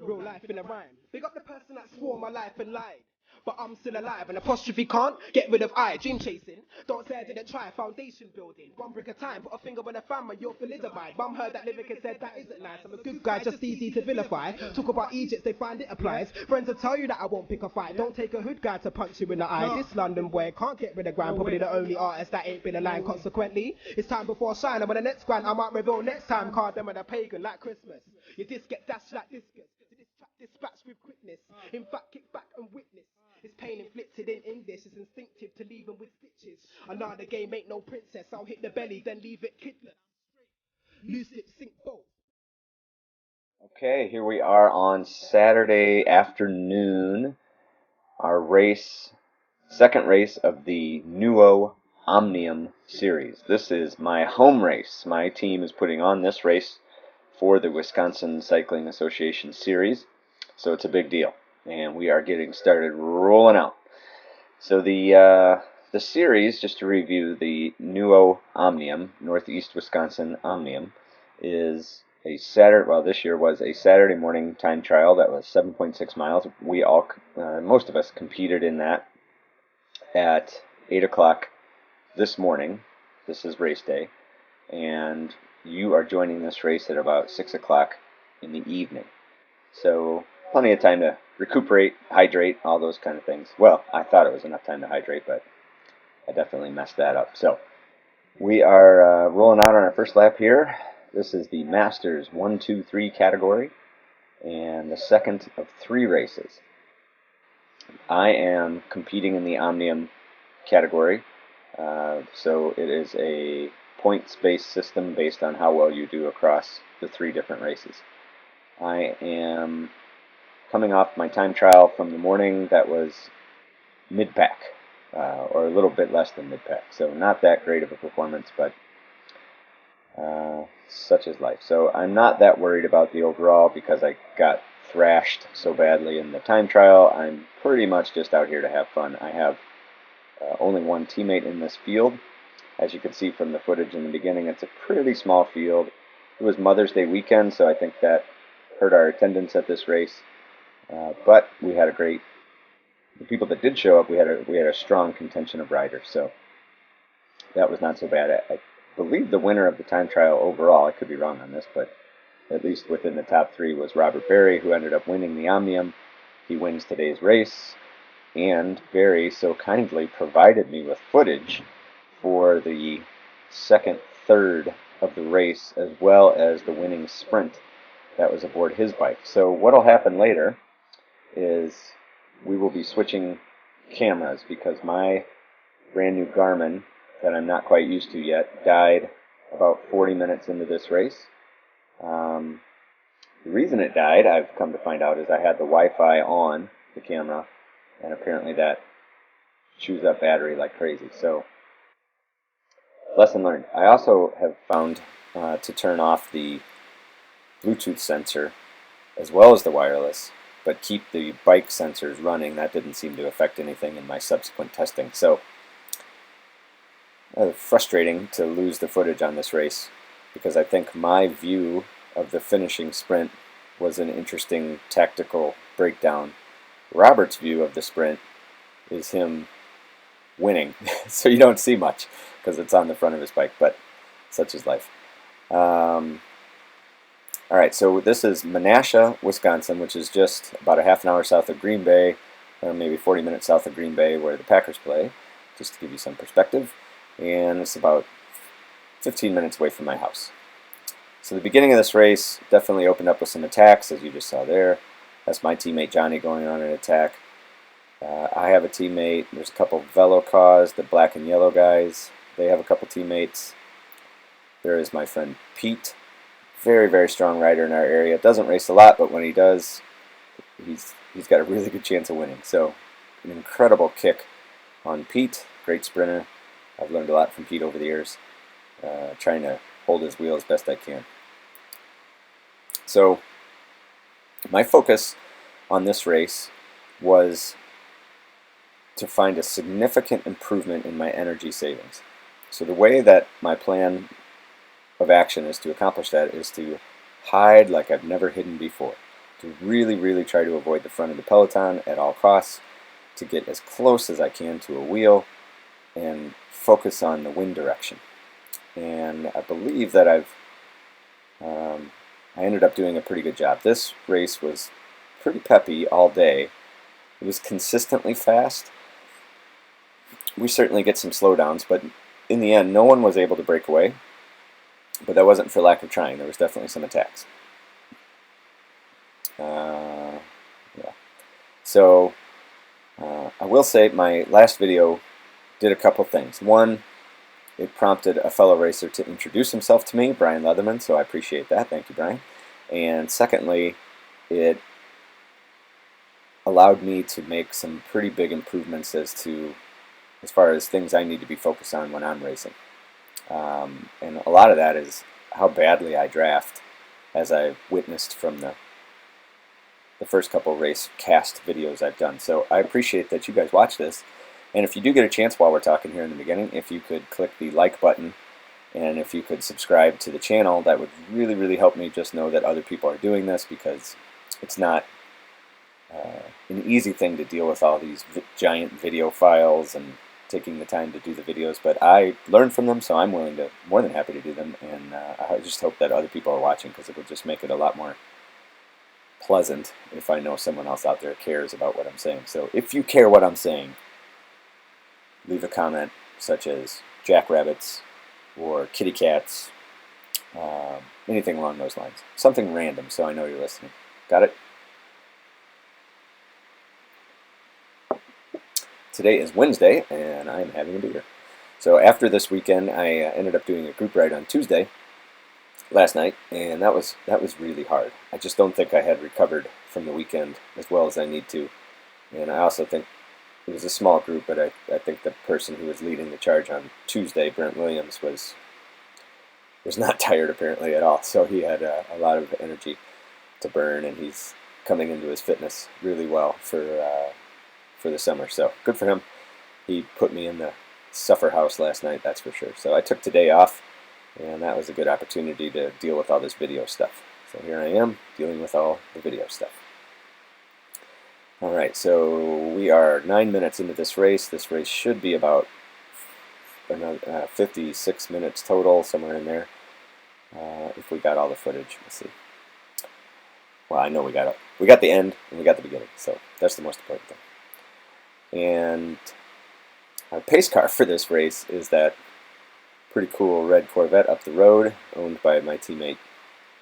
Real life in a rhyme. Big up the person that swore my life and lied. But I'm still alive, an apostrophe can't get rid of I. Dream chasing, don't say I didn't try. Foundation building, one brick at a time. Put a finger on the family, you'll solidified. Mum heard that lyric and said that isn't nice. I'm a good guy, just easy to vilify. Talk about Egypt, they find it applies. Friends will tell you that I won't pick a fight. Don't take a hood guy to punch you in the eye. This London boy can't get rid of grime. Probably the only artist that ain't been aligned. Consequently, it's time before shine. And when the next grind, I might reveal next time. Card them with a pagan like Christmas. Your disc get dashed like discus. Dispatch with quickness. In fact, kick back and witness. It's pain inflicted in English. It's instinctive to leave them with stitches. Another game ain't no princess. I'll hit the belly, then leave it kidless. Loose lips sink both. Okay, here we are on Saturday afternoon. Our race, second race of the Nuo Omnium series. This is my home race. My team is putting on this race for the Wisconsin Cycling Association series. So it's a big deal, and we are getting started rolling out. So the series, just to review, the Nuo Omnium, Northeast Wisconsin Omnium, is a Saturday. Well, this year was a Saturday morning time trial that was 7.6 miles. We all, most of us, competed in that at 8 o'clock this morning. This is race day, and you are joining this race at about 6 o'clock in the evening. So plenty of time to recuperate, hydrate, all those kind of things. Well, I thought it was enough time to hydrate, but I definitely messed that up. So we are rolling out on our first lap here. This is the Masters 1, 2, 3 category, and the second of 3 races. I am competing in the Omnium category, so it is a points-based system based on how well you do across the 3 different races. I am coming off my time trial from the morning that was mid-pack, or a little bit less than mid-pack. So not that great of a performance, but such is life. So I'm not that worried about the overall because I got thrashed so badly in the time trial. I'm pretty much just out here to have fun. I have only one teammate in this field. As you can see from the footage in the beginning, it's a pretty small field. It was Mother's Day weekend, so I think that hurt our attendance at this race. But we had a great. The people that did show up, we had a strong contention of riders, so that was not so bad. I believe the winner of the time trial overall, I could be wrong on this, but at least within the top 3 was Robert Berry, who ended up winning the Omnium. He wins today's race, and Berry so kindly provided me with footage for the second third of the race, as well as the winning sprint that was aboard his bike. So what will happen later is we will be switching cameras because my brand new Garmin that I'm not quite used to yet died about 40 minutes into this race. The reason it died, I've come to find out, is I had the Wi-Fi on the camera, and apparently that chews up battery like crazy. So, lesson learned. I also have found to turn off the Bluetooth sensor as well as the wireless, but keep the bike sensors running. That didn't seem to affect anything in my subsequent testing. So, frustrating to lose the footage on this race because I think my view of the finishing sprint was an interesting tactical breakdown. Robert's view of the sprint is him winning, so you don't see much because it's on the front of his bike, but such is life. Alright, so this is Menasha, Wisconsin, which is just about a half an hour south of Green Bay, or maybe 40 minutes south of Green Bay where the Packers play, just to give you some perspective. And it's about 15 minutes away from my house. So the beginning of this race definitely opened up with some attacks, as you just saw there. That's my teammate Johnny going on an attack. I have a teammate. There's a couple Velo cars, the black and yellow guys. They have a couple teammates. There is my friend Pete. Very, very strong rider in our area. Doesn't race a lot, but when he does, he's got a really good chance of winning. So an incredible kick on Pete. Great sprinter. I've learned a lot from Pete over the years, trying to hold his wheel as best I can. So my focus on this race was to find a significant improvement in my energy savings. So the way that my plan of action is to accomplish that is to hide like I've never hidden before. to really try to avoid the front of the peloton at all costs, to get as close as I can to a wheel and focus on the wind direction. And I believe that I ended up doing a pretty good job. This race was pretty peppy all day. It was consistently fast. We certainly get some slowdowns, but in the end, no one was able to break away. But that wasn't for lack of trying. There was definitely some attacks. Yeah. So I will say my last video did a couple things. One, it prompted a fellow racer to introduce himself to me, Brian Leatherman, so I appreciate that. Thank you, Brian. And secondly, it allowed me to make some pretty big improvements as far as things I need to be focused on when I'm racing. And a lot of that is how badly I draft, as I've witnessed from the first couple race cast videos I've done. So I appreciate that you guys watch this. And if you do get a chance while we're talking here in the beginning, if you could click the like button and if you could subscribe to the channel, that would really help me just know that other people are doing this, because it's not an easy thing to deal with all these giant video files and taking the time to do the videos, but I learn from them, so I'm more than happy to do them, and I just hope that other people are watching, because it will just make it a lot more pleasant if I know someone else out there cares about what I'm saying. So if you care what I'm saying, leave a comment such as jackrabbits or kitty cats, anything along those lines. Something random so I know you're listening. Got it? Today is Wednesday, and I'm having a beer. So after this weekend, I ended up doing a group ride on Tuesday, last night, and that was really hard. I just don't think I had recovered from the weekend as well as I need to. And I also think it was a small group, but I think the person who was leading the charge on Tuesday, Brent Williams, was not tired apparently at all. So he had a lot of energy to burn, and he's coming into his fitness really well for the summer. So good for him. He put me in the suffer house last night, that's for sure. So I took today off, and that was a good opportunity to deal with all this video stuff. So here I am dealing with all the video stuff. Alright, so we are 9 minutes into this race. This race should be about 56 minutes total, somewhere in there. If we got all the footage, we'll see. Well, I know we got the end and we got the beginning, so that's the most important thing. And our pace car for this race is that pretty cool red Corvette up the road, owned by my teammate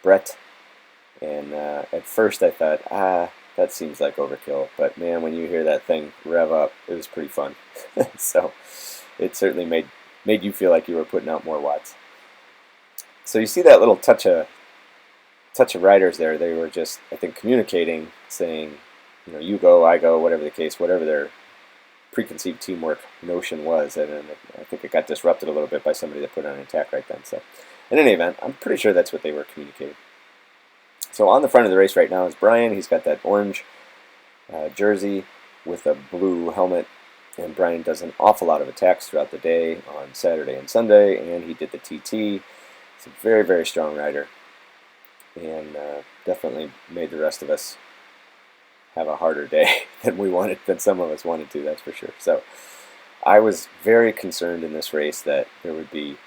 Brett. And at first I thought, that seems like overkill, but man, when you hear that thing rev up, it was pretty fun. So it certainly made you feel like you were putting out more watts. So you see that little touch of riders there. They were just, I think, communicating, saying, you go, I go, whatever the case, whatever their preconceived teamwork notion was, and I think it got disrupted a little bit by somebody that put on an attack right then. So in any event, I'm pretty sure that's what they were communicating. So on the front of the race right now is Brian. He's got that orange jersey with a blue helmet, and Brian does an awful lot of attacks throughout the day on Saturday and Sunday, and he did the TT. He's a very strong rider, and definitely made the rest of us have a harder day than some of us wanted to, that's for sure. So I was very concerned in this race that there would be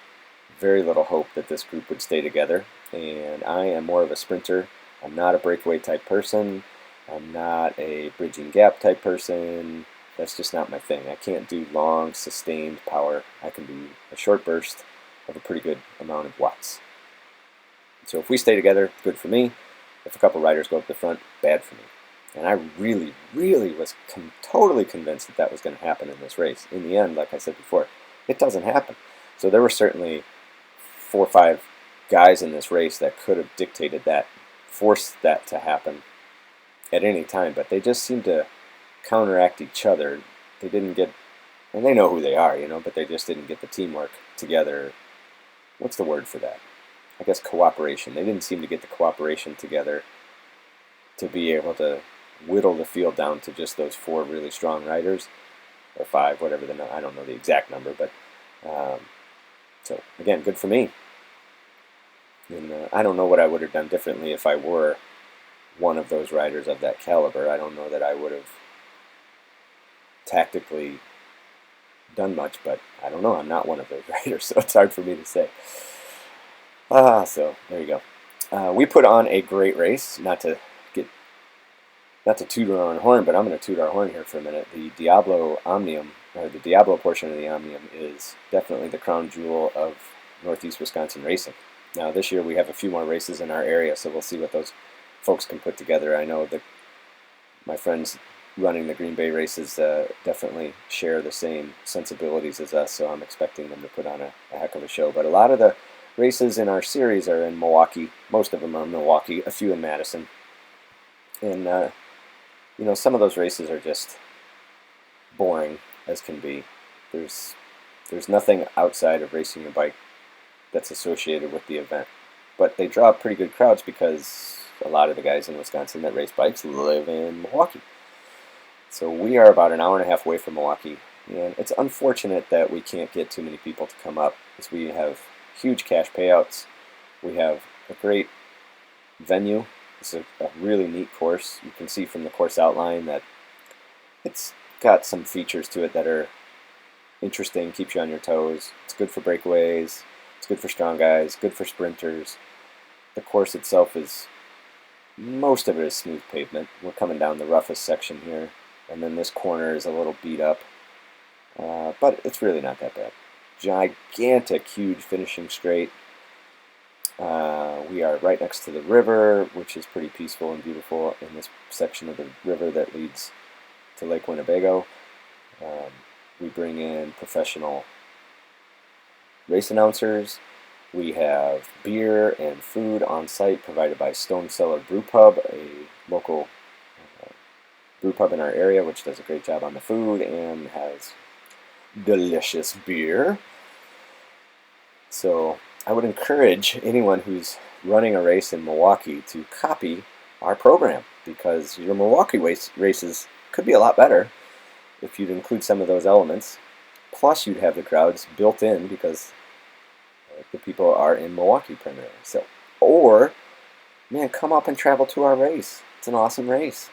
very little hope that this group would stay together, and I am more of a sprinter. I'm not a breakaway type person. I'm not a bridging gap type person. That's just not my thing. I can't do long, sustained power. I can do a short burst of a pretty good amount of watts. So if we stay together, good for me. If a couple riders go up the front, bad for me. And I really was totally convinced that was going to happen in this race. In the end, like I said before, it doesn't happen. So there were certainly 4 or 5 guys in this race that could have dictated that, forced that to happen at any time, but they just seemed to counteract each other. They didn't get, and they know who they are, but they just didn't get the teamwork together. What's the word for that? I guess cooperation. They didn't seem to get the cooperation together to be able to whittle the field down to just those 4 really strong riders, or 5, whatever I don't know the exact number, but so again, good for me. And I don't know what I would have done differently if I were, one of those riders of that caliber. I don't know that I would have tactically done much, but I don't know. I'm not one of those riders, so it's hard for me to say. So there you go. We put on a great race. Not to toot our own horn, but I'm going to toot our horn here for a minute. The Diablo Omnium, or the Diablo portion of the Omnium, is definitely the crown jewel of Northeast Wisconsin racing. Now, this year we have a few more races in our area, so we'll see what those folks can put together. I know that my friends running the Green Bay races definitely share the same sensibilities as us, so I'm expecting them to put on a heck of a show. But a lot of the races in our series are in Milwaukee. Most of them are in Milwaukee, a few in Madison. And, you know, some of those races are just boring as can be. There's nothing outside of racing your bike that's associated with the event. But they draw pretty good crowds because a lot of the guys in Wisconsin that race bikes live in Milwaukee. So we are about an hour and a half away from Milwaukee, and it's unfortunate that we can't get too many people to come up, because we have huge cash payouts. We have a great venue. It's a really neat course. You can see from the course outline that it's got some features to it that are interesting, keeps you on your toes. It's good for breakaways. It's good for strong guys, good for sprinters. The course itself is, most of it is smooth pavement. We're coming down the roughest section here, and then this corner is a little beat up, but it's really not that bad. Gigantic, huge finishing straight. We are right next to the river, which is pretty peaceful and beautiful in this section of the river that leads to Lake Winnebago. We bring in professional race announcers. We have beer and food on site provided by Stone Cellar Brew Pub, a local brew pub in our area, which does a great job on the food and has delicious beer. So I would encourage anyone who's running a race in Milwaukee to copy our program, because your Milwaukee races could be a lot better if you'd include some of those elements. Plus, you'd have the crowds built in because the people are in Milwaukee primarily. So, or, man, come up and travel to our race. It's an awesome race.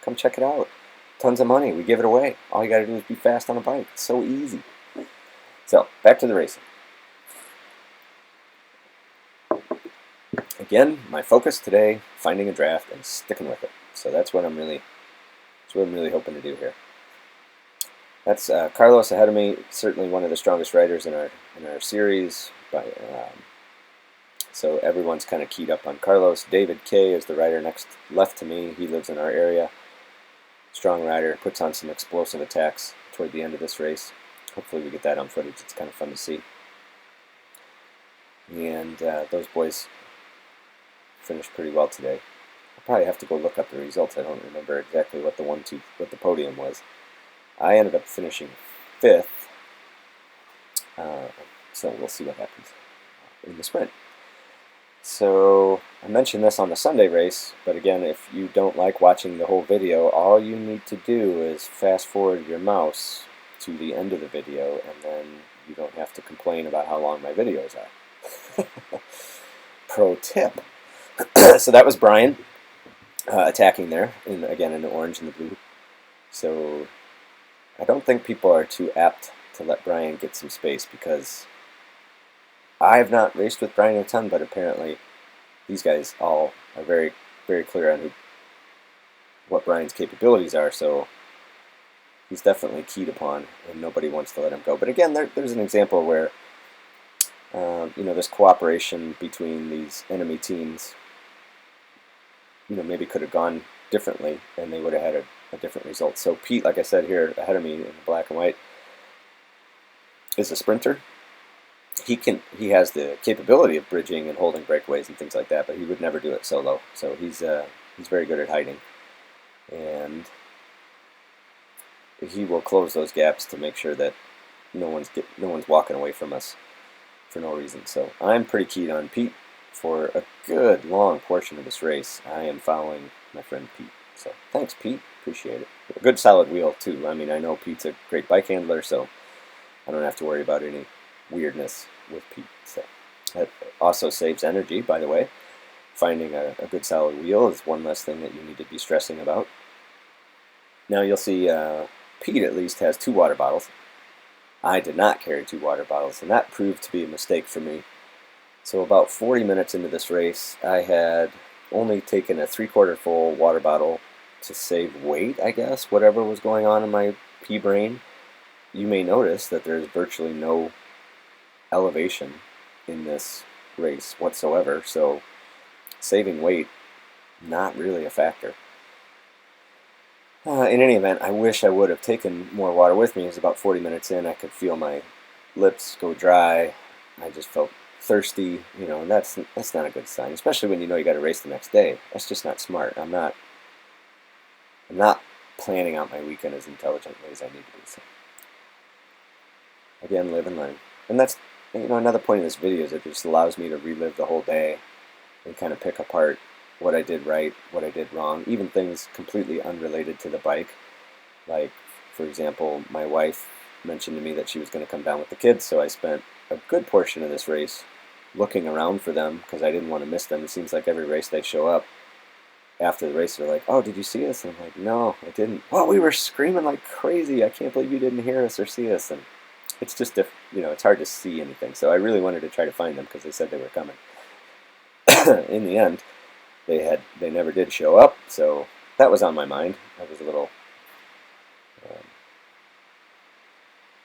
Come check it out. Tons of money. We give it away. All you got to do is be fast on a bike. It's so easy. So, back to the racing. Again, my focus today, finding a draft and sticking with it. So that's what I'm really hoping to do here. That's Carlos ahead of me, certainly one of the strongest riders in our series. So everyone's kind of keyed up on Carlos. David K is the rider left to me. He lives in our area. Strong rider, puts on some explosive attacks toward the end of this race. Hopefully we get that on footage. It's kind of fun to see. And those boys finished pretty well today. I'll probably have to go look up the results. I don't remember exactly what the podium was. I ended up finishing 5th, so we'll see what happens in the sprint. So I mentioned this on the Sunday race, but again, if you don't like watching the whole video, all you need to do is fast forward your mouse to the end of the video, and then you don't have to complain about how long my videos are. Pro tip. So that was Brian attacking there, again in the orange and the blue. So I don't think people are too apt to let Brian get some space, because I have not raced with Brian a ton, but apparently these guys all are very, very clear on what Brian's capabilities are, so he's definitely keyed upon, and nobody wants to let him go. But again, there's an example where this cooperation between these enemy teams, maybe could have gone differently, and they would have had a different result. So Pete, like I said here ahead of me in black and white, is a sprinter. He has the capability of bridging and holding breakaways and things like that, but he would never do it solo. So he's very good at hiding, and he will close those gaps to make sure that no one's walking away from us for no reason. So I'm pretty keyed on Pete for a good long portion of this race. I am following my friend Pete. So thanks, Pete. Appreciate it. A good solid wheel too. I mean, I know Pete's a great bike handler, so I don't have to worry about any weirdness with Pete. So that also saves energy, by the way. finding a good solid wheel is one less thing that you need to be stressing about. Now you'll see Pete at least has 2 water bottles. I did not carry 2 water bottles, and that proved to be a mistake for me. So about 40 minutes into this race, I had only taken a 3/4 full water bottle to save weight, I guess, whatever was going on in my pea brain. You may notice that there's virtually no elevation in this race whatsoever, so saving weight, not really a factor. In any event, I wish I would have taken more water with me. It was about 40 minutes in. I could feel my lips go dry. I just felt thirsty, and that's not a good sign, especially when you know you got to race the next day. That's just not smart. I'm not planning out my weekend as intelligently as I need to be. So again, live and learn. And that's another point of this video is it just allows me to relive the whole day and kind of pick apart what I did right, what I did wrong, even things completely unrelated to the bike. Like, for example, my wife mentioned to me that she was going to come down with the kids, so I spent a good portion of this race looking around for them because I didn't want to miss them. It seems like every race they show up after the race, they're like, "Oh, did you see us?" And I'm like, "No, I didn't." "Well, we were screaming like crazy. I can't believe you didn't hear us or see us." And it's just it's hard to see anything. So I really wanted to try to find them because they said they were coming. In the end, they never did show up, so that was on my mind. I was a little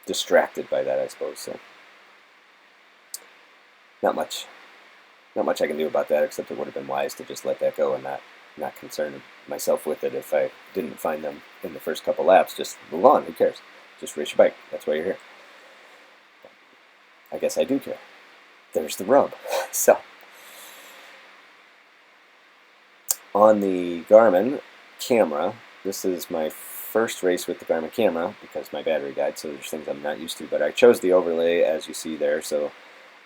distracted by that, I suppose. So not much I can do about that, except it would have been wise to just let that go and not concern myself with it if I didn't find them in the first couple laps. Just move on. Who cares? Just race your bike. That's why you're here. I guess I do care. There's the rub. So on the Garmin camera, this is my first race with the Garmin camera because my battery died, so there's things I'm not used to, but I chose the overlay as you see there. So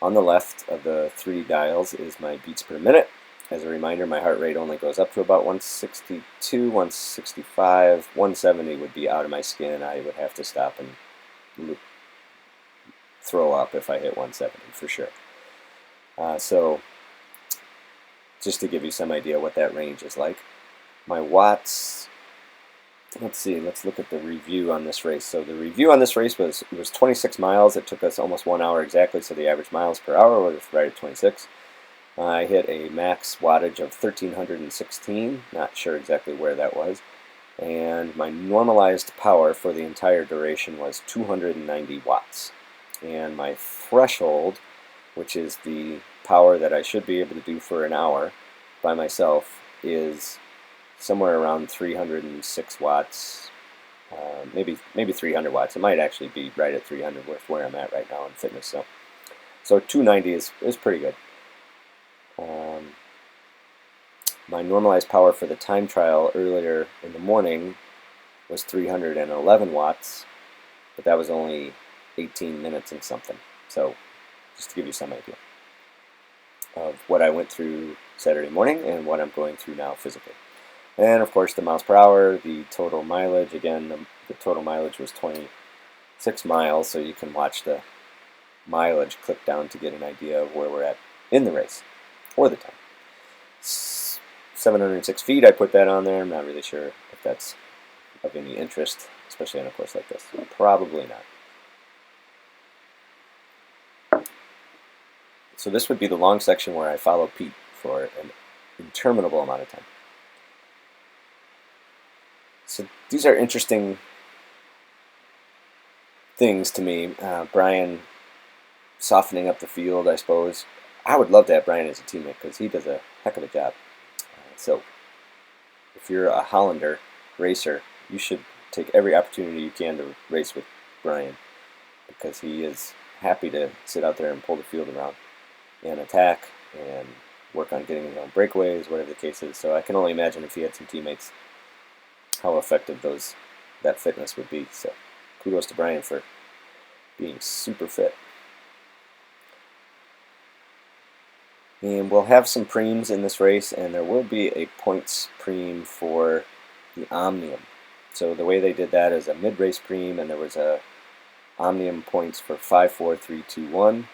on the left of the 3 dials is my beats per minute. As a reminder, my heart rate only goes up to about 162, 165, 170 would be out of my skin. I would have to stop and throw up if I hit 170 for sure. So just to give you some idea what that range is like. My watts, let's see, let's look at the review on this race. So the review on this race was 26 miles. It took us almost 1 hour exactly, so the average miles per hour was right at 26. I hit a max wattage of 1316, not sure exactly where that was. And my normalized power for the entire duration was 290 watts. And my threshold, which is the power that I should be able to do for an hour by myself, is somewhere around 306 watts, maybe 300 watts. It might actually be right at 300 with where I'm at right now in fitness. So 290 is pretty good. My normalized power for the time trial earlier in the morning was 311 watts, but that was only 18 minutes and something. So just to give you some idea of what I went through Saturday morning and what I'm going through now physically. And of course the miles per hour, the total mileage, again the total mileage was 26 miles, so you can watch the mileage click down to get an idea of where we're at in the race, or the time. 706 feet, I put that on there. I'm not really sure if that's of any interest, especially on a course like this. Probably not. So this would be the long section where I follow Pete for an interminable amount of time. So these are interesting things to me. Brian softening up the field, I suppose. I would love to have Brian as a teammate because he does a heck of a job. So if you're a Hollander racer, you should take every opportunity you can to race with Brian because he is happy to sit out there and pull the field around and attack and work on getting his own breakaways, whatever the case is. So I can only imagine if he had some teammates how effective that fitness would be. So kudos to Brian for being super fit. And we'll have some preems in this race, and there will be a points preem for the Omnium. So the way they did that is a mid-race preem, and there was a Omnium points for 5, 4, 3, 2, 1.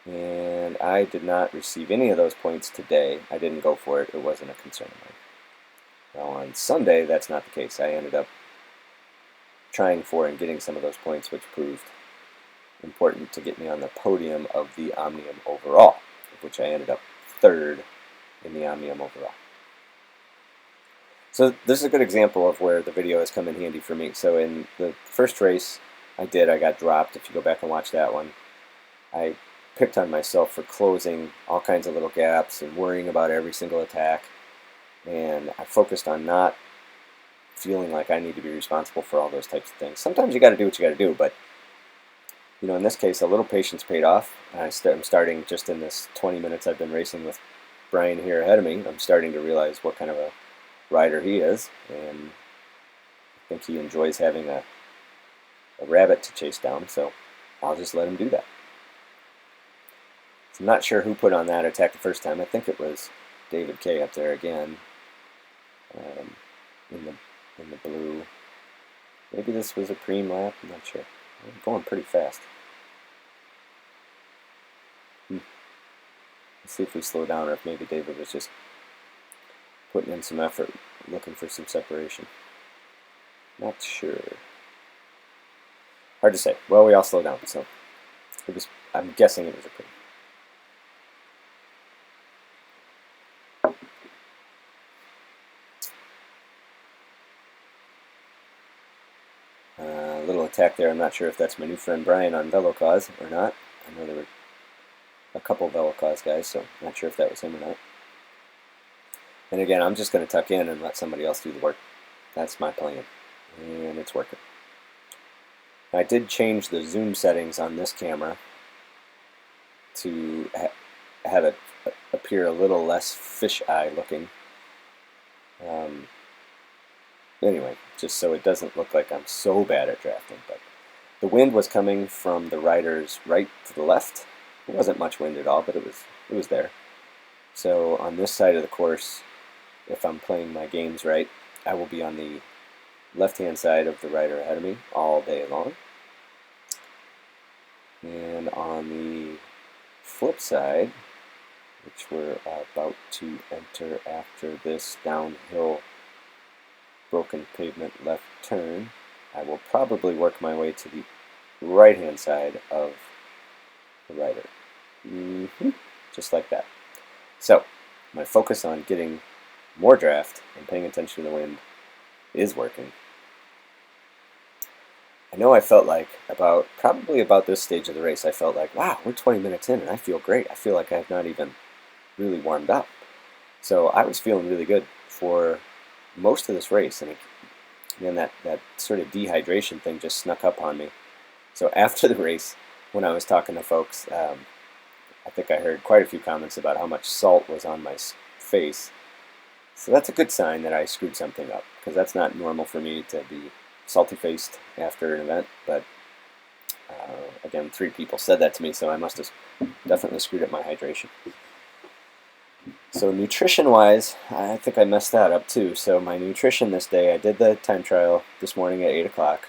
and I did not receive any of those points today. I didn't go for it. It wasn't a concern of mine. Now on Sunday, that's not the case. I ended up trying for and getting some of those points, which proved important to get me on the podium of the Omnium overall, which I ended up third in the Omnium overall. So this is a good example of where the video has come in handy for me. So in the first race I got dropped. If you go back and watch that one, I picked on myself for closing all kinds of little gaps and worrying about every single attack. And I focused on not feeling like I need to be responsible for all those types of things. Sometimes you got to do what you got to do, but you know, in this case, a little patience paid off. I'm starting just in this 20 minutes I've been racing with Brian here ahead of me. I'm starting to realize what kind of a rider he is, and I think he enjoys having a rabbit to chase down, so I'll just let him do that. So I'm not sure who put on that attack the first time. I think it was David K up there again, in the blue. Maybe this was a preem lap, I'm not sure. I'm going pretty fast. Let's see if we slow down, or if maybe David was just putting in some effort, looking for some separation. Not sure. Hard to say. Well, we all slow down, so it was. I'm guessing it was a preem. Little attack there. I'm not sure if that's my new friend Brian on VeloCause or not. I know there were a couple of VeloCause guys, so I'm not sure if that was him or not. And again, I'm just going to tuck in and let somebody else do the work. That's my plan, and it's working. I did change the zoom settings on this camera to have it appear a little less fisheye looking. Anyway, just so it doesn't look like I'm so bad at drafting. But the wind was coming from the riders right to the left. It wasn't much wind at all, but it was there. So on this side of the course, if I'm playing my games right, I will be on the left-hand side of the rider ahead of me all day long. And on the flip side, which we're about to enter after this downhill broken pavement left turn, I will probably work my way to the right-hand side of the rider. Just like that. So, my focus on getting more draft and paying attention to the wind is working. I know I felt like probably about this stage of the race, I felt like, wow, we're 20 minutes in and I feel great. I feel like I have not even really warmed up. So I was feeling really good for most of this race, and then that sort of dehydration thing just snuck up on me. So after the race, when I was talking to folks, I think I heard quite a few comments about how much salt was on my face. So that's a good sign that I screwed something up, because that's not normal for me to be salty-faced after an event. But again, 3 people said that to me, so I must have definitely screwed up my hydration. So nutrition-wise, I think I messed that up too. So my nutrition this day, I did the time trial this morning at 8 o'clock.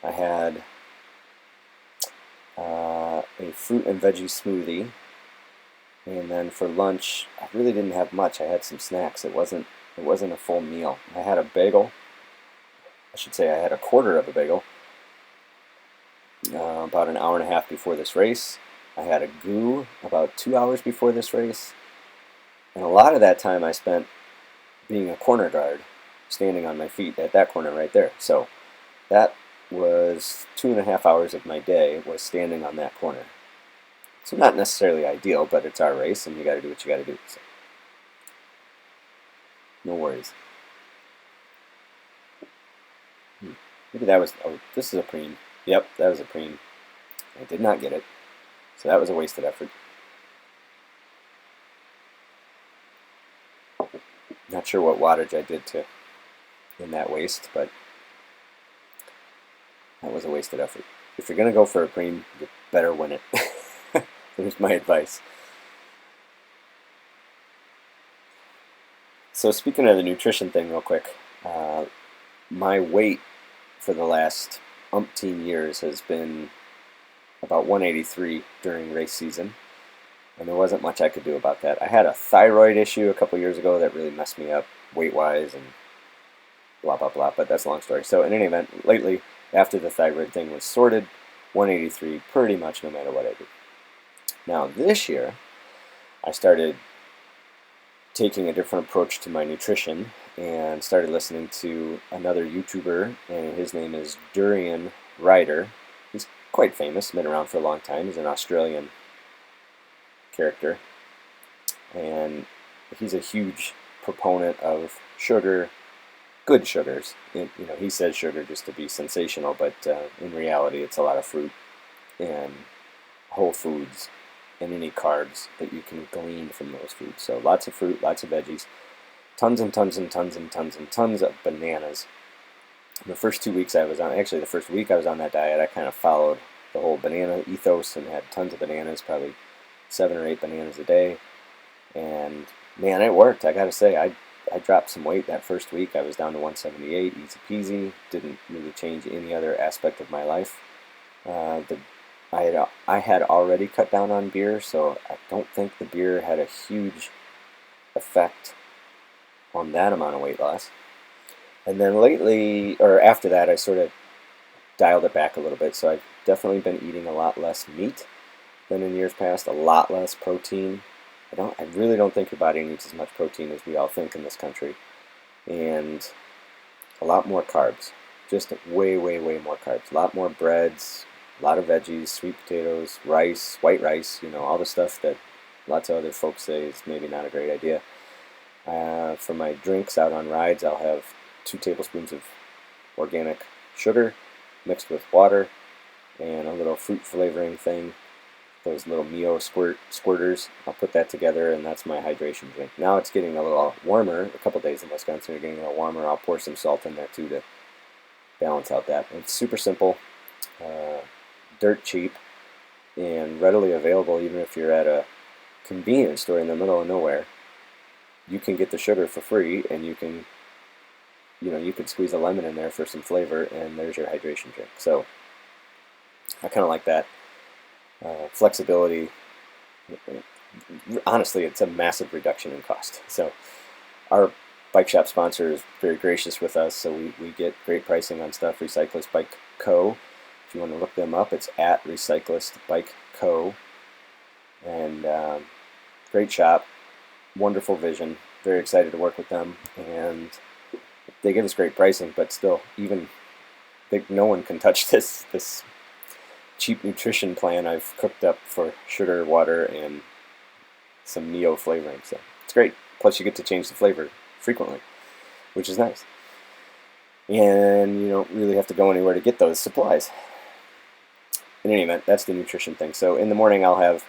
I had a fruit and veggie smoothie. And then for lunch, I really didn't have much. I had some snacks. It wasn't a full meal. I had a bagel. I should say I had a quarter of a bagel about an hour and a half before this race. I had a goo about 2 hours before this race. And a lot of that time I spent being a corner guard, standing on my feet at that corner right there. So that was 2.5 hours of my day was standing on that corner. So not necessarily ideal, but it's our race, and you got to do what you got to do. So no worries. Maybe that was. Oh, this is a preem. Yep, that was a preem. I did not get it, so that was a wasted effort. Not sure what wattage I did in that waste, but that was a wasted effort. If you're gonna go for a preem, you better win it. Here's my advice. So speaking of the nutrition thing real quick, my weight for the last umpteen years has been about 183 during race season. and there wasn't much I could do about that. I had a thyroid issue a couple years ago that really messed me up weight-wise and blah, blah, blah, but that's a long story. So in any event, lately, after the thyroid thing was sorted, 183 pretty much no matter what I do. Now this year, I started taking a different approach to my nutrition and started listening to another YouTuber, and his name is Durian Ryder. He's quite famous, been around for a long time. He's an Australian character, and he's a huge proponent of sugar, good sugars. He says sugar just to be sensational, but in reality, it's a lot of fruit and whole foods and any carbs that you can glean from those foods. So lots of fruit, lots of veggies, tons and tons and tons and tons and tons of bananas. The first 2 weeks I was on, actually the first week I was on that diet, I kind of followed the whole banana ethos and had tons of bananas, probably 7 or 8 bananas a day. And man, it worked. I gotta say, I dropped some weight that first week. I was down to 178, easy peasy. Didn't really change any other aspect of my life. I had already cut down on beer, so I don't think the beer had a huge effect on that amount of weight loss. And then lately, or after that, I sort of dialed it back a little bit. So I've definitely been eating a lot less meat than in years past, a lot less protein. I really don't think your body needs as much protein as we all think in this country. And a lot more carbs. Just way, way, way more carbs. A lot more breads, a lot of veggies, sweet potatoes, rice, white rice, all the stuff that lots of other folks say is maybe not a great idea. For my drinks out on rides, I'll have 2 tablespoons of organic sugar mixed with water and a little fruit flavoring thing, those little Mio squirters. I'll put that together, and that's my hydration drink. Now it's getting a little warmer. A couple days in Wisconsin are getting a little warmer. I'll pour some salt in there too to balance out that. It's super simple, dirt cheap, and readily available. Even if you're at a convenience store in the middle of nowhere, you can get the sugar for free, and you can squeeze a lemon in there for some flavor, and there's your hydration drink. So I kind of like that flexibility. Honestly, it's a massive reduction in cost. So our bike shop sponsor is very gracious with us, so we get great pricing on stuff. Recyclist Bike Co. If you want to look them up, it's at Recyclist Bike Co. And great shop, wonderful vision. Very excited to work with them, and they give us great pricing. But still, no one can touch this cheap nutrition plan I've cooked up for sugar, water, and some Neo flavoring. So it's great. Plus, you get to change the flavor frequently, which is nice. And you don't really have to go anywhere to get those supplies. In any event, that's the nutrition thing. So in the morning, I'll have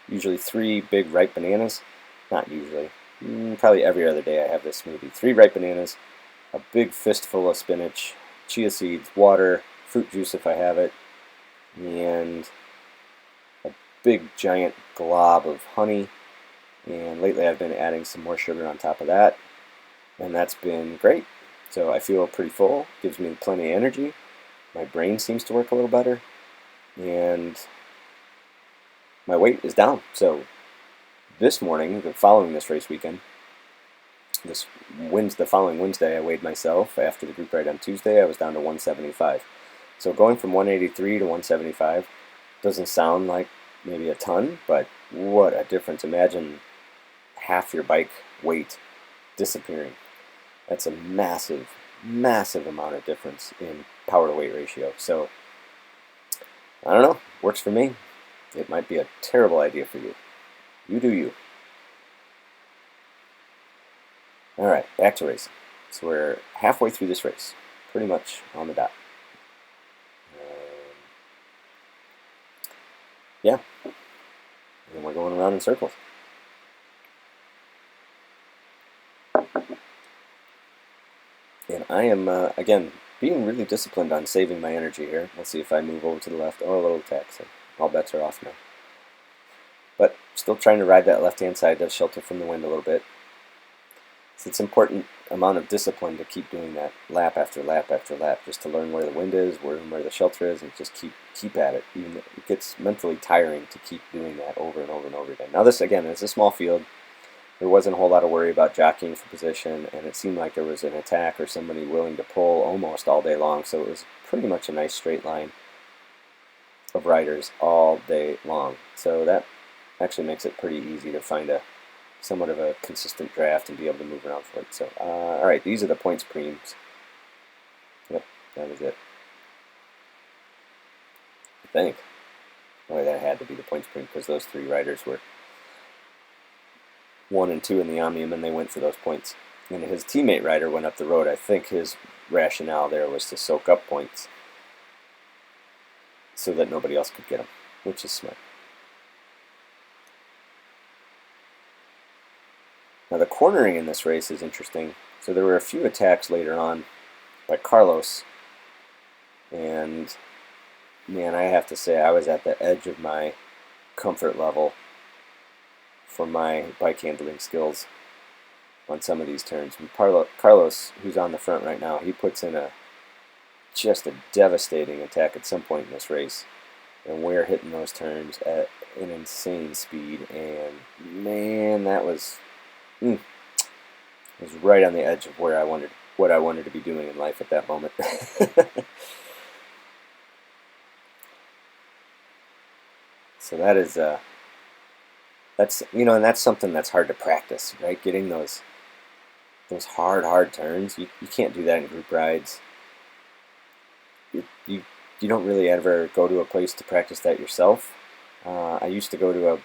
usually 3 big ripe bananas. Not usually. Probably every other day I have this smoothie. 3 ripe bananas, a big fistful of spinach, chia seeds, water, fruit juice if I have it, and a big giant glob of honey. And lately I've been adding some more sugar on top of that, and that's been great. So I feel pretty full, gives me plenty of energy. My brain seems to work a little better, and my weight is down. So this morning, following this race weekend, the following Wednesday, I weighed myself. After the group ride on Tuesday, I was down to 175. So going from 183 to 175 doesn't sound like maybe a ton, but what a difference. Imagine half your bike weight disappearing. That's a massive, massive amount of difference in power to weight ratio. So, I don't know, works for me. It might be a terrible idea for you. You do you. Alright, back to racing. So we're halfway through this race, pretty much on the dot. Yeah, and we're going around in circles. And I am, again, being really disciplined on saving my energy here. Let's see if I move over to the left. Oh, a little attack, so all bets are off now. But still trying to ride that left-hand side to shelter from the wind a little bit. So it's an important amount of discipline to keep doing that lap after lap after lap, just to learn where the wind is, where the shelter is, and just keep at it. Even it gets mentally tiring to keep doing that over and over and over again. Now this, again, is a small field. There wasn't a whole lot of worry about jockeying for position, and it seemed like there was an attack or somebody willing to pull almost all day long, so it was pretty much a nice straight line of riders all day long. So that actually makes it pretty easy to find a somewhat of a consistent draft and be able to move around for it. So, all right, these are the points preems. Yep, that was it. I think. Boy, that had to be the points preem because those three riders were 1 and 2 in the Omnium, and they went for those points. And his teammate rider went up the road. I think his rationale there was to soak up points so that nobody else could get them, which is smart. Now the cornering in this race is interesting. So there were a few attacks later on by Carlos, and man, I have to say I was at the edge of my comfort level for my bike handling skills on some of these turns. And Carlos, who's on the front right now, he puts in just a devastating attack at some point in this race, and we're hitting those turns at an insane speed, and man, that was right on the edge of what I wanted to be doing in life at that moment. So that is and that's something that's hard to practice, right? Getting those hard turns. You can't do that in group rides. You don't really ever go to a place to practice that yourself. I used to go to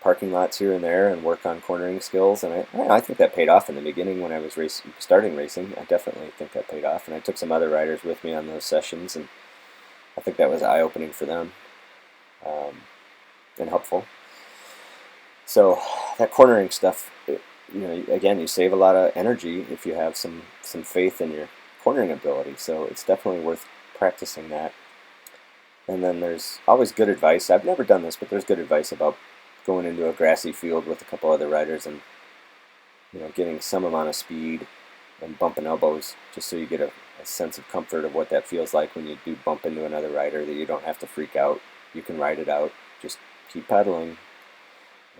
parking lots here and there and work on cornering skills, and I think that paid off in the beginning when I was starting racing. I definitely think that paid off, and I took some other riders with me on those sessions, and I think that was eye-opening for them and helpful. So that cornering stuff, again, you save a lot of energy if you have some faith in your cornering ability. So it's definitely worth practicing that. And then there's always good advice. I've never done this, but there's good advice about going into a grassy field with a couple other riders and getting some amount of speed and bumping elbows, just so you get a sense of comfort of what that feels like when you do bump into another rider, that you don't have to freak out. You can ride it out. Just keep pedaling,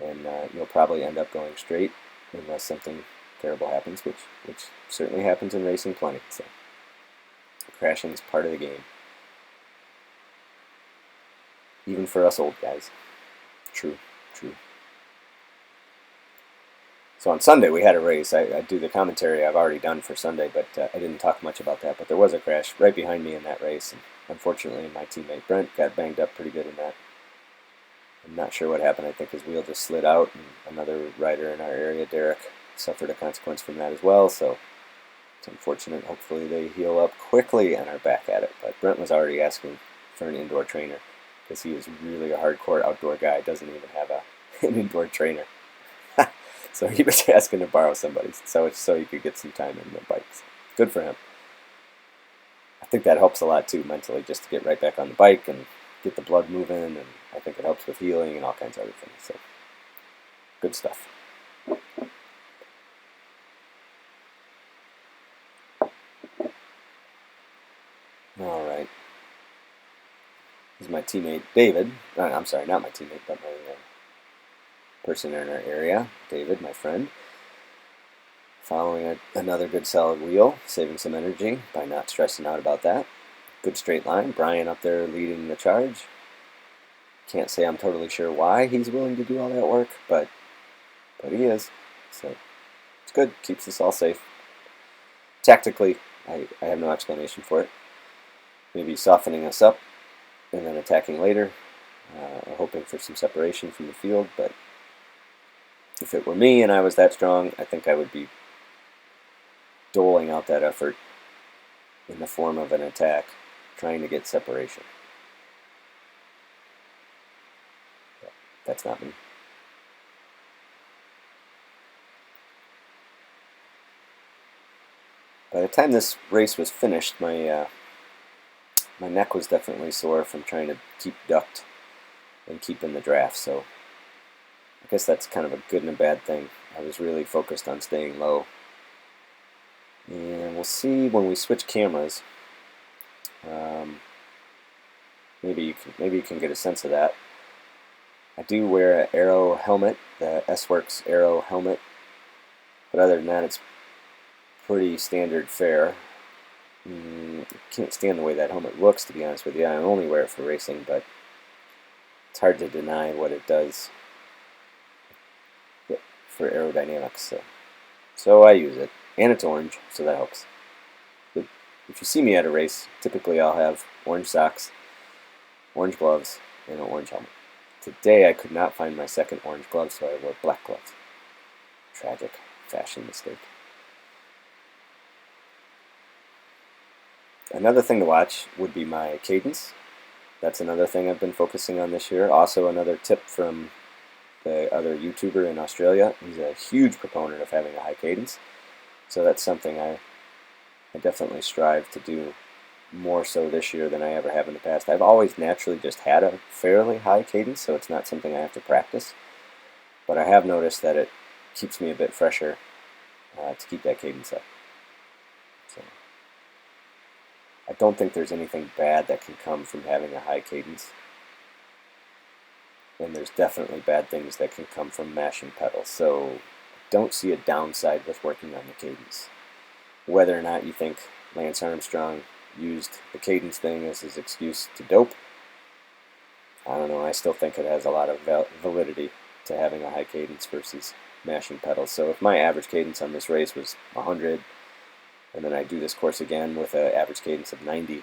and you'll probably end up going straight unless something terrible happens, which certainly happens in racing plenty. So crashing is part of the game, even for us old guys. True. So on Sunday we had a race. I do the commentary I've already done for Sunday, but I didn't talk much about that. But there was a crash right behind me in that race, and unfortunately my teammate Brent got banged up pretty good in that. I'm not sure what happened. I think his wheel just slid out, and another rider in our area, Derek, suffered a consequence from that as well. So it's unfortunate. Hopefully they heal up quickly and are back at it. But Brent was already asking for an indoor trainer because he is really a hardcore outdoor guy. Doesn't even have an indoor trainer. So he was asking to borrow somebody's so he could get some time in the bikes. Good for him. I think that helps a lot too mentally, just to get right back on the bike and get the blood moving, and I think it helps with healing and all kinds of other things. So good stuff. All right. This is my teammate David. I'm sorry, not my teammate, but my person in our area, David, my friend. Following another good solid wheel, saving some energy by not stressing out about that. Good straight line. Brian up there leading the charge. Can't say I'm totally sure why he's willing to do all that work, but he is. So it's good. Keeps us all safe. Tactically, I have no explanation for it. Maybe softening us up and then attacking later, hoping for some separation from the field. But if it were me and I was that strong, I think I would be doling out that effort in the form of an attack, trying to get separation. But that's not me. By the time this race was finished, my neck was definitely sore from trying to keep ducked and keep in the draft. So I guess that's kind of a good and a bad thing. I was really focused on staying low And we'll see when we switch cameras. Maybe you can get a sense of that. I do wear an Aero helmet, the S-Works Aero helmet, but other than that, it's pretty standard fare. I can't stand the way that helmet looks, to be honest with you. I only wear it for racing, but it's hard to deny what it does for aerodynamics. So I use it, and it's orange, so that helps. But if you see me at a race, typically I'll have orange socks, orange gloves, and an orange helmet. Today I could not find my second orange glove, so I wore black gloves. Tragic fashion mistake. Another thing to watch would be my cadence. That's another thing I've been focusing on this year. Also another tip from the other YouTuber in Australia. He's a huge proponent of having a high cadence. So that's something I definitely strive to do more so this year than I ever have in the past. I've always naturally just had a fairly high cadence, so it's not something I have to practice. But I have noticed that it keeps me a bit fresher to keep that cadence up. So I don't think there's anything bad that can come from having a high cadence. And there's definitely bad things that can come from mashing pedals. So I don't see a downside with working on the cadence. Whether or not you think Lance Armstrong used the cadence thing as his excuse to dope, I don't know. I still think it has a lot of validity to having a high cadence versus mashing pedals. So if my average cadence on this race was 100, and then I do this course again with an average cadence of 90,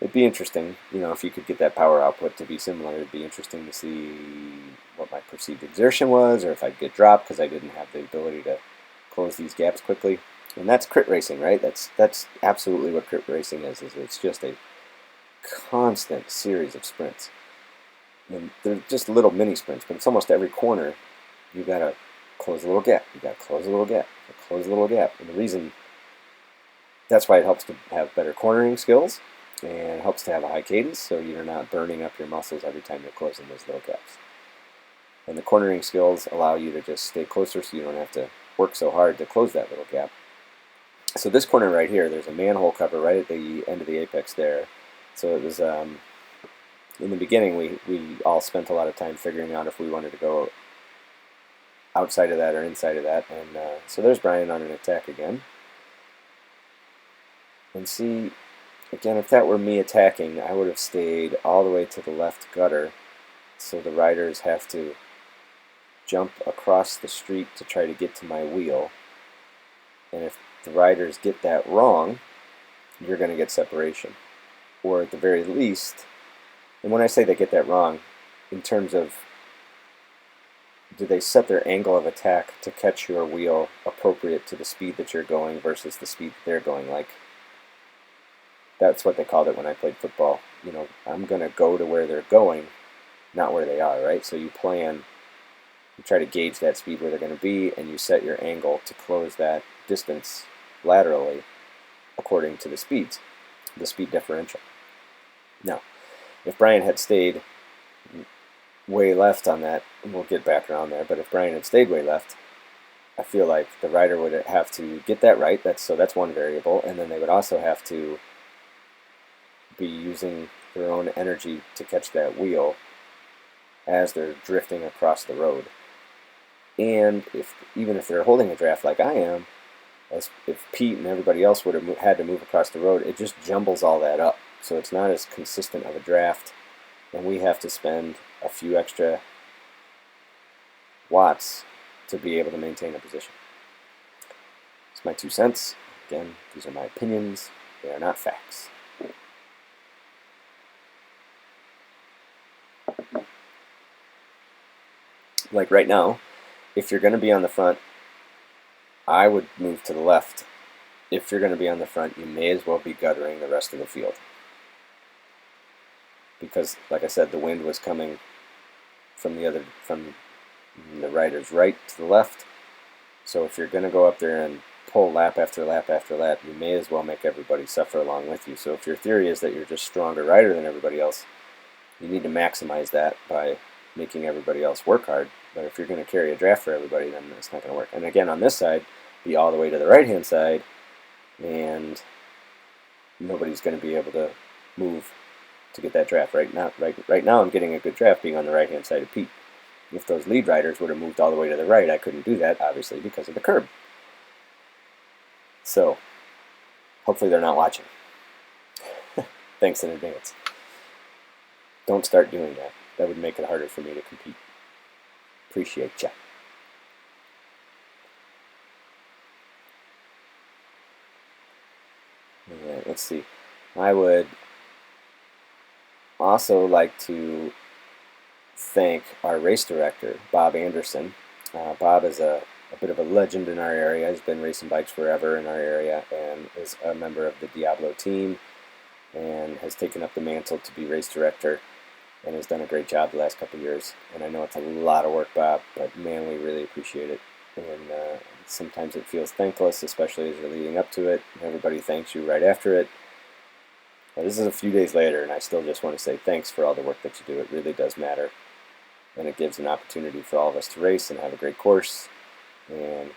it'd be interesting, if you could get that power output to be similar. It'd be interesting to see what my perceived exertion was, or if I'd get dropped because I didn't have the ability to close these gaps quickly. And that's crit racing, right? That's absolutely what crit racing is it's just a constant series of sprints. And they're just little mini sprints, but it's almost every corner you gotta close a little gap, you gotta close a little gap, close a little gap. And the reason, that's why it helps to have better cornering skills, and it helps to have a high cadence, so you're not burning up your muscles every time you're closing those little gaps. And the cornering skills allow you to just stay closer so you don't have to work so hard to close that little gap. So this corner right here, there's a manhole cover right at the end of the apex there. So it was, in the beginning, we all spent a lot of time figuring out if we wanted to go outside of that or inside of that. And so there's Brian on an attack again. And see, again, if that were me attacking, I would have stayed all the way to the left gutter, so the riders have to jump across the street to try to get to my wheel. And if the riders get that wrong, you're going to get separation. Or at the very least, and when I say they get that wrong, in terms of, do they set their angle of attack to catch your wheel appropriate to the speed that you're going versus the speed that they're going? Like, that's what they called it when I played football. I'm going to go to where they're going, not where they are, right? So you plan, you try to gauge that speed where they're going to be, and you set your angle to close that distance laterally according to the speed differential. Now, if Brian had stayed way left on that, and we'll get back around there, but if Brian had stayed way left, I feel like the rider would have to get that right. That's one variable, and then they would also have to be using their own energy to catch that wheel as they're drifting across the road. And even if they're holding a draft like I am, as if Pete and everybody else would have had to move across the road, it just jumbles all that up. So it's not as consistent of a draft, and we have to spend a few extra watts to be able to maintain a position. It's my 2 cents. Again, these are my opinions. They are not facts. Like right now, if you're going to be on the front, I would move to the left. If you're going to be on the front, you may as well be guttering the rest of the field. Because, like I said, the wind was coming from the rider's right to the left. So if you're going to go up there and pull lap after lap after lap, you may as well make everybody suffer along with you. So if your theory is that you're just stronger rider than everybody else, you need to maximize that by making everybody else work hard. But if you're going to carry a draft for everybody, then it's not going to work. And again, on this side, be all the way to the right-hand side, and nobody's going to be able to move to get that draft. Right now I'm getting a good draft being on the right-hand side of Pete. If those lead riders would have moved all the way to the right, I couldn't do that, obviously, because of the curb. So, hopefully they're not watching. Thanks in advance. Don't start doing that. That would make it harder for me to compete. Appreciate ya. Alright, let's see. I would also like to thank our race director, Bob Anderson. Bob is a bit of a legend in our area. He's been racing bikes forever in our area and is a member of the Diablo team and has taken up the mantle to be race director and has done a great job the last couple of years. And I know it's a lot of work, Bob, but man, we really appreciate it. And sometimes it feels thankless, especially as you're leading up to it. Everybody thanks you right after it. But this is a few days later, and I still just want to say thanks for all the work that you do. It really does matter. And it gives an opportunity for all of us to race and have a great course. And,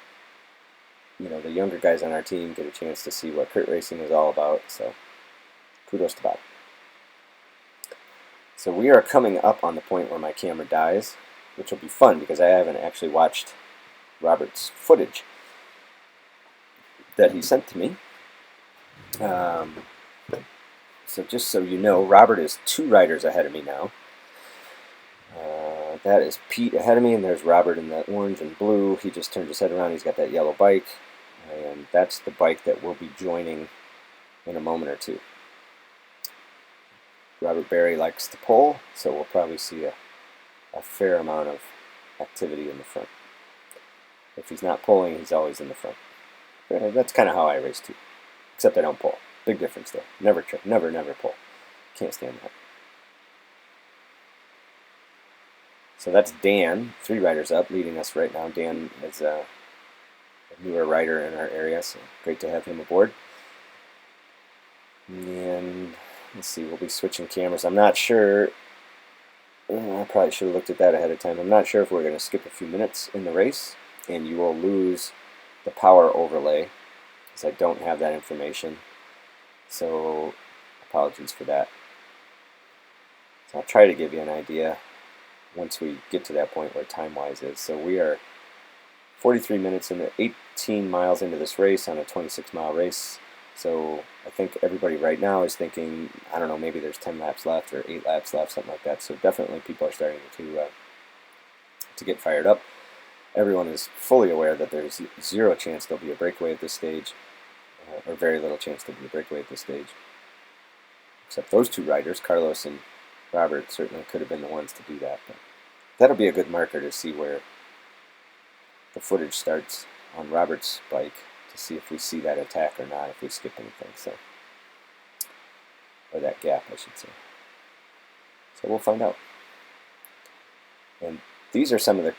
you know, the younger guys on our team get a chance to see what crit racing is all about. So, kudos to Bob. So we are coming up on the point where my camera dies, which will be fun because I haven't actually watched Robert's footage that he sent to me. So just so you know, Robert is 2 riders ahead of me now. That is Pete ahead of me, and there's Robert in the orange and blue. He just turned his head around. He's got that yellow bike, and that's the bike that we'll be joining in a moment or two. Robert Berry likes to pull, so we'll probably see a fair amount of activity in the front. If he's not pulling, he's always in the front. That's kind of how I race too, except I don't pull. Big difference there. Never pull. Can't stand that. So that's Dan, 3 riders up, leading us right now. Dan is a newer rider in our area, so great to have him aboard. And let's see, we'll be switching cameras. I'm not sure. I probably should have looked at that ahead of time. I'm not sure if we're going to skip a few minutes in the race, and you will lose the power overlay, because I don't have that information. So apologies for that. So I'll try to give you an idea once we get to that point where time-wise is. So we are 43 minutes into 18 miles into this race on a 26-mile race. So I think everybody right now is thinking, I don't know, maybe there's 10 laps left or 8 laps left, something like that. So definitely people are starting to get fired up. Everyone is fully aware that there's 0 chance there'll be a breakaway at this stage, or very little chance there'll be a breakaway at this stage. Except those 2 riders, Carlos and Robert, certainly could have been the ones to do that. But that'll be a good marker to see where the footage starts on Robert's bike, to see if we see that attack or not, if we skip anything. So, or that gap, I should say. So we'll find out. And these are some of the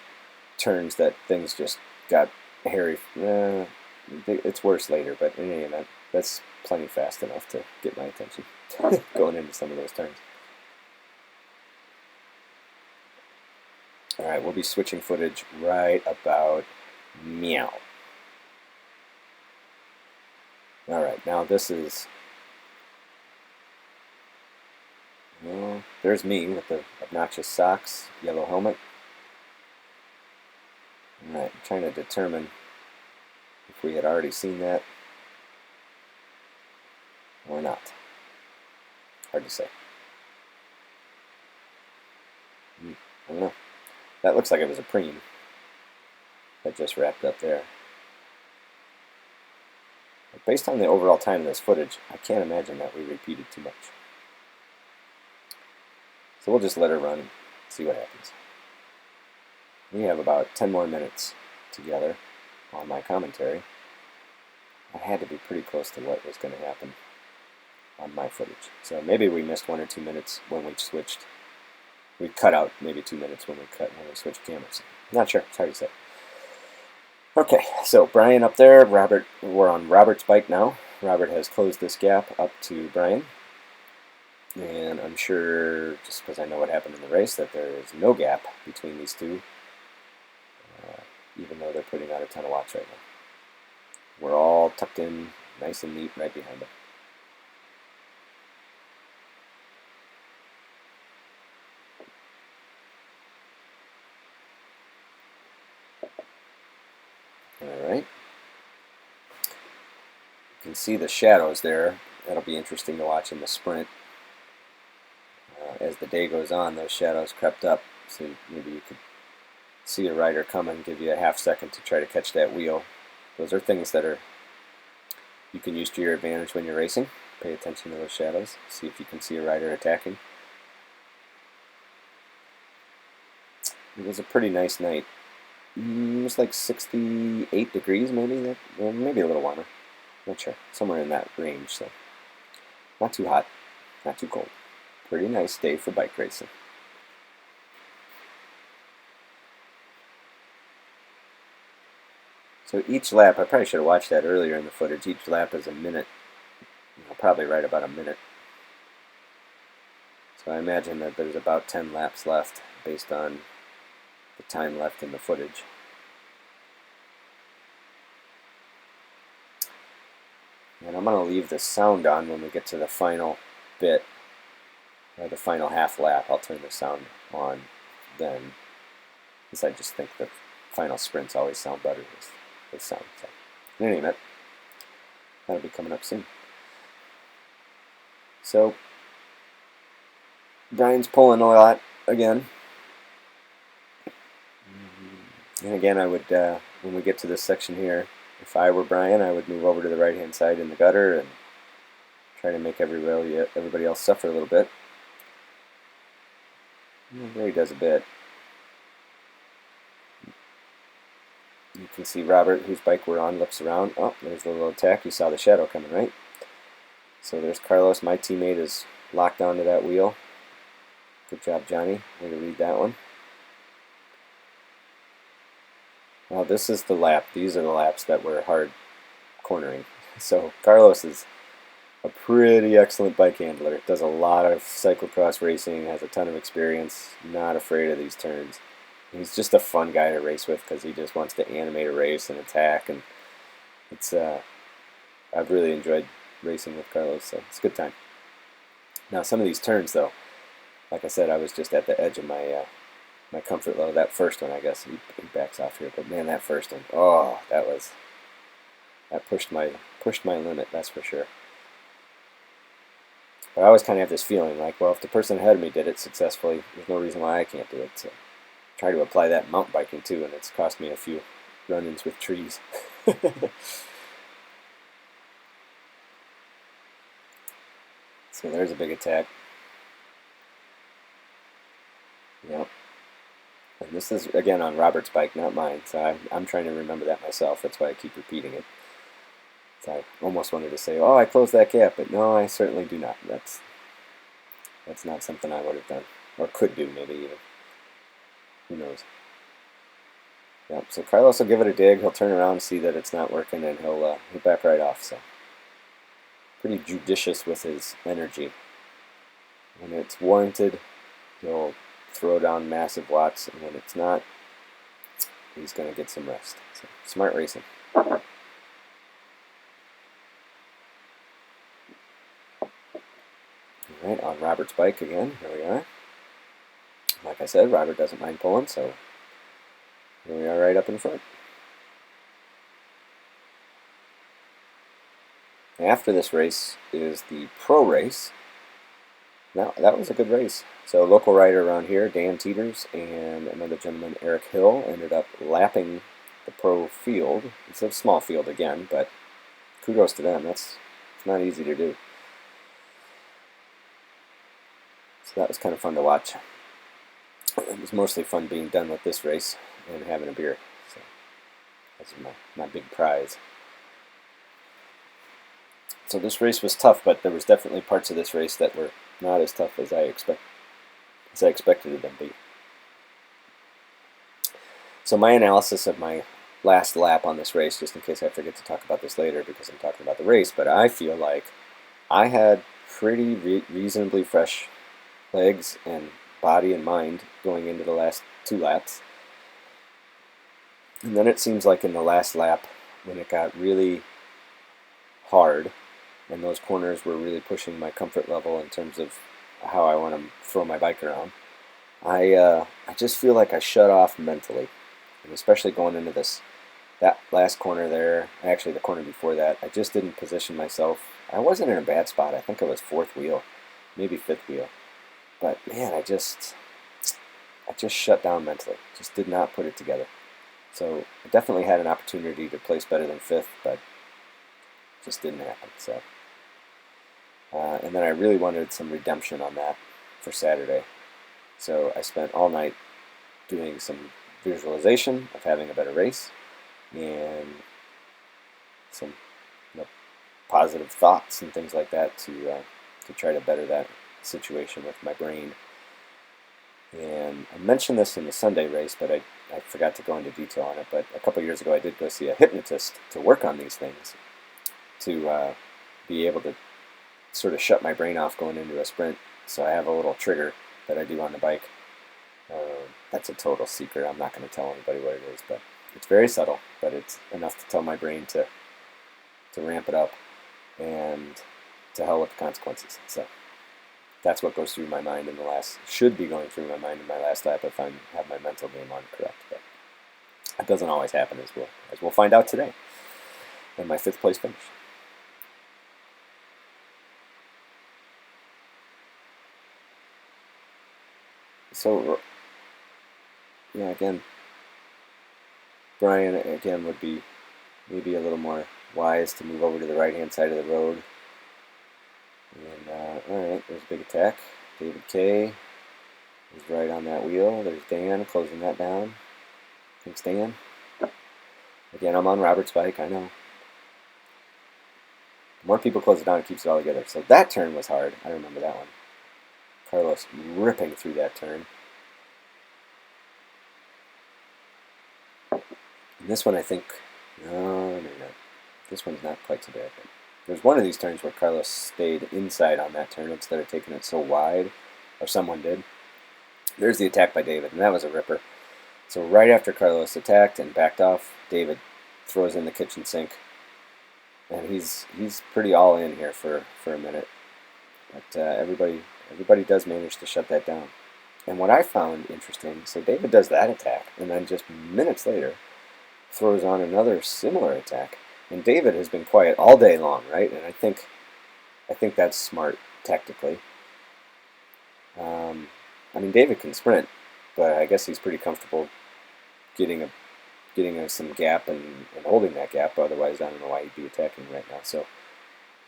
turns that things just got hairy. It's worse later, but in any event, that's plenty fast enough to get my attention going into some of those turns. Alright, we'll be switching footage right about meow. Alright, now this is... Well, there's me with the obnoxious socks, yellow helmet. Alright, I'm trying to determine if we had already seen that or not. Hard to say. I don't know. That looks like it was a preem that just wrapped up there. But based on the overall time of this footage, I can't imagine that we repeated too much. So we'll just let her run and see what happens. We have about 10 more minutes together on my commentary. I had to be pretty close to what was going to happen on my footage. So maybe we missed 1 or 2 minutes when we switched. We cut out maybe 2 minutes when we switched cameras. Not sure. It's hard to say. Okay, so Brian up there. Robert. We're on Robert's bike now. Robert has closed this gap up to Brian. And I'm sure, just because I know what happened in the race, that there is no gap between these two, even though they're putting out a ton of watts right now. We're all tucked in nice and neat right behind him. All right. You can see the shadows there. That'll be interesting to watch in the sprint. As the day goes on, those shadows crept up, so maybe you could see a rider come and give you a half second to try to catch that wheel. Those are things that you can use to your advantage when you're racing. Pay attention to those shadows. See if you can see a rider attacking. It was a pretty nice night. It was like 68 degrees, maybe maybe a little warmer. Not sure. Somewhere in that range. So not too hot, not too cold. Pretty nice day for bike racing. So each lap, I probably should have watched that earlier in the footage. Each lap is a minute. Probably right about a minute. So I imagine that there's about 10 laps left based on the time left in the footage. And I'm going to leave the sound on when we get to the final bit, or the final half lap. I'll turn the sound on then, because I just think the final sprints always sound better with sound. So, in any event, that'll be coming up soon. So, Brian's pulling a lot again. And again, I would, when we get to this section here, if I were Brian, I would move over to the right-hand side in the gutter and try to make everybody else suffer a little bit. There he does a bit. You can see Robert, whose bike we're on, lips around. Oh, there's a little attack. You saw the shadow coming, right? So there's Carlos. My teammate is locked onto that wheel. Good job, Johnny. Way to read that one. Well, this is the lap. These are the laps that were hard cornering. So Carlos is a pretty excellent bike handler. Does a lot of cyclocross racing, has a ton of experience, not afraid of these turns. He's just a fun guy to race with because he just wants to animate a race and attack, and it's I've really enjoyed racing with Carlos, so it's a good time. Now some of these turns though, like I said, I was just at the edge of my my comfort level. That first one, I guess, he backs off here, but man, that first one, oh, that pushed my limit, that's for sure. But I always kind of have this feeling like, well, if the person ahead of me did it successfully, there's no reason why I can't do it. So try to apply that mountain biking too, and it's cost me a few run-ins with trees. So there's a big attack. Yep. And this is, again, on Robert's bike, not mine. So I'm trying to remember that myself. That's why I keep repeating it. So I almost wanted to say, oh, I closed that gap, but no, I certainly do not. That's not something I would have done, or could do, maybe even. Who knows? Yep. So Carlos will give it a dig. He'll turn around and see that it's not working, and he'll back right off. So pretty judicious with his energy. When it's warranted, he'll throw down massive watts, and when it's not, he's going to get some rest. So smart racing. Alright, on Robert's bike again. Here we are. Like I said, Robert doesn't mind pulling, so here we are right up in front. After this race is the pro race. Now, that was a good race. So a local rider around here, Dan Teeters, and another gentleman, Eric Hill, ended up lapping the pro field. It's a small field again, but kudos to them. It's not easy to do. So that was kind of fun to watch. It was mostly fun being done with this race and having a beer. So that's my big prize. So this race was tough, but there was definitely parts of this race that were not as tough as I expected them to be. So my analysis of my last lap on this race, just in case I forget to talk about this later because I'm talking about the race, but I feel like I had pretty reasonably fresh legs and body and mind going into the last two laps. And then it seems like in the last lap, when it got really hard, and those corners were really pushing my comfort level in terms of how I want to throw my bike around. I just feel like I shut off mentally, and especially going into that last corner there, actually the corner before that, I just didn't position myself. I wasn't in a bad spot. I think it was fourth wheel, maybe fifth wheel. But man, I just shut down mentally. Just did not put it together. So I definitely had an opportunity to place better than fifth, but it just didn't happen. So, and then I really wanted some redemption on that for Saturday. So I spent all night doing some visualization of having a better race and some positive thoughts and things like that to try to better that situation with my brain. And I mentioned this in the Sunday race, but I forgot to go into detail on it. But a couple years ago, I did go see a hypnotist to work on these things, to be able to sort of shut my brain off going into a sprint. So I have a little trigger that I do on the bike. That's a total secret. I'm not going to tell anybody what it is, but it's very subtle, but it's enough to tell my brain to ramp it up and to hell with the consequences. So that's what goes through my mind should be going through my mind in my last lap if I have my mental game on correct. But it doesn't always happen, as we'll find out today in my fifth place finish. So, yeah, again, Brian, again, would be maybe a little more wise to move over to the right-hand side of the road. And, all right, there's a big attack. David K. is right on that wheel. There's Dan closing that down. Thanks, Dan. Again, I'm on Robert's bike, I know. The more people close it down, it keeps it all together. So that turn was hard. I remember that one. Carlos ripping through that turn. And this one, I think, no. This one's not quite so bad. But there's one of these turns where Carlos stayed inside on that turn instead of taking it so wide, or someone did. There's the attack by David, and that was a ripper. So right after Carlos attacked and backed off, David throws in the kitchen sink. And he's pretty all in here for a minute. But everybody does manage to shut that down. And what I found interesting, so David does that attack, and then just minutes later throws on another similar attack. And David has been quiet all day long, right? And I think that's smart tactically. I mean, David can sprint, but I guess he's pretty comfortable getting some gap and holding that gap. Otherwise, I don't know why he'd be attacking right now. So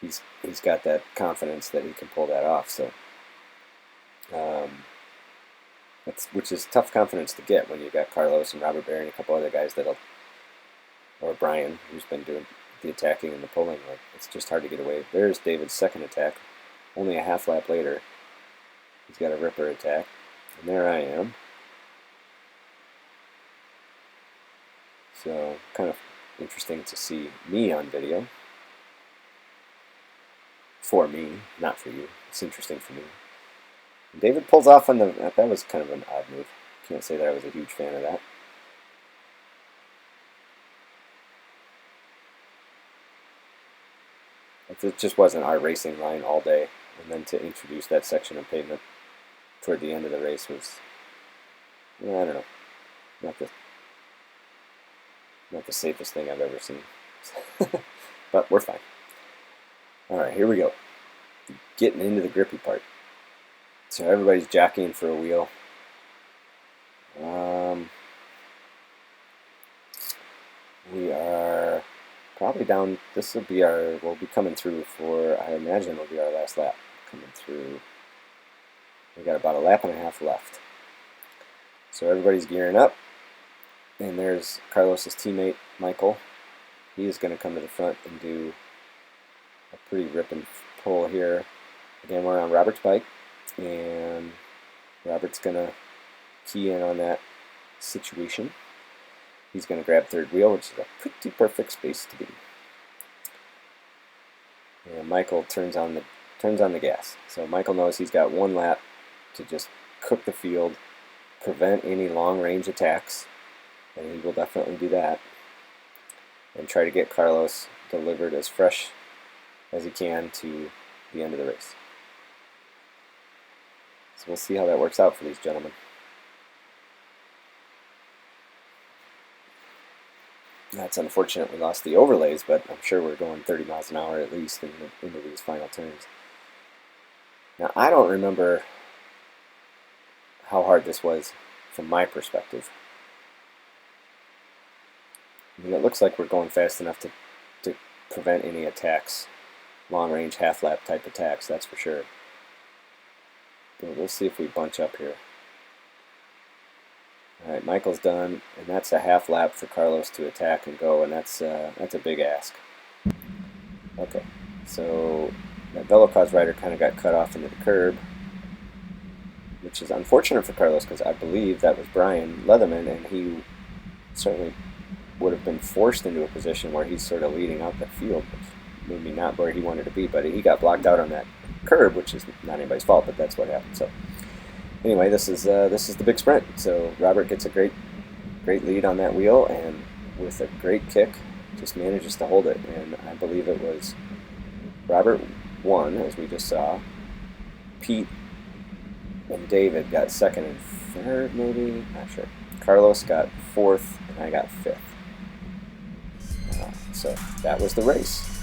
he's got that confidence that he can pull that off. So which is tough confidence to get when you got Carlos and Robert Berry and a couple other guys or Brian, who's been doing the attacking and the pulling. Like, it's just hard to get away. There's David's second attack. Only a half lap later, he's got a ripper attack. And there I am. So, kind of interesting to see me on video. For me, not for you. It's interesting for me. And David pulls off on that was kind of an odd move. Can't say that I was a huge fan of that. It just wasn't our racing line all day. And then to introduce that section of pavement toward the end of the race was, I don't know, not the safest thing I've ever seen. But we're fine. Alright, here we go. Getting into the grippy part. So everybody's jockeying for a wheel. We are probably down. We'll be coming through I imagine it'll be our last lap. Coming through. We got about a lap and a half left. So everybody's gearing up. And there's Carlos's teammate, Michael. He is going to come to the front and do a pretty ripping pull here. Again, we're on Robert's bike. And Robert's going to key in on that situation. He's going to grab third wheel, which is a pretty perfect space to be. And Michael turns on the gas. So Michael knows he's got one lap to just cook the field, prevent any long-range attacks, and he will definitely do that, and try to get Carlos delivered as fresh as he can to the end of the race. So we'll see how that works out for these gentlemen. That's unfortunate we lost the overlays, but I'm sure we're going 30 miles an hour at least into these final turns. Now, I don't remember how hard this was from my perspective. I mean, it looks like we're going fast enough to prevent any attacks, long-range half-lap type attacks, that's for sure. But we'll see if we bunch up here. All right, Michael's done, and that's a half lap for Carlos to attack and go, and that's a big ask. Okay, so that Velocross rider kind of got cut off into the curb, which is unfortunate for Carlos because I believe that was Brian Leatherman, and he certainly would have been forced into a position where he's sort of leading out the field, maybe not where he wanted to be, but he got blocked out on that curb, which is not anybody's fault, but that's what happened. So anyway, this is the big sprint. So Robert gets a great lead on that wheel, and with a great kick, just manages to hold it. And I believe it was Robert won, as we just saw. Pete and David got second and third, maybe, not sure. Carlos got fourth, and I got fifth. So that was the race.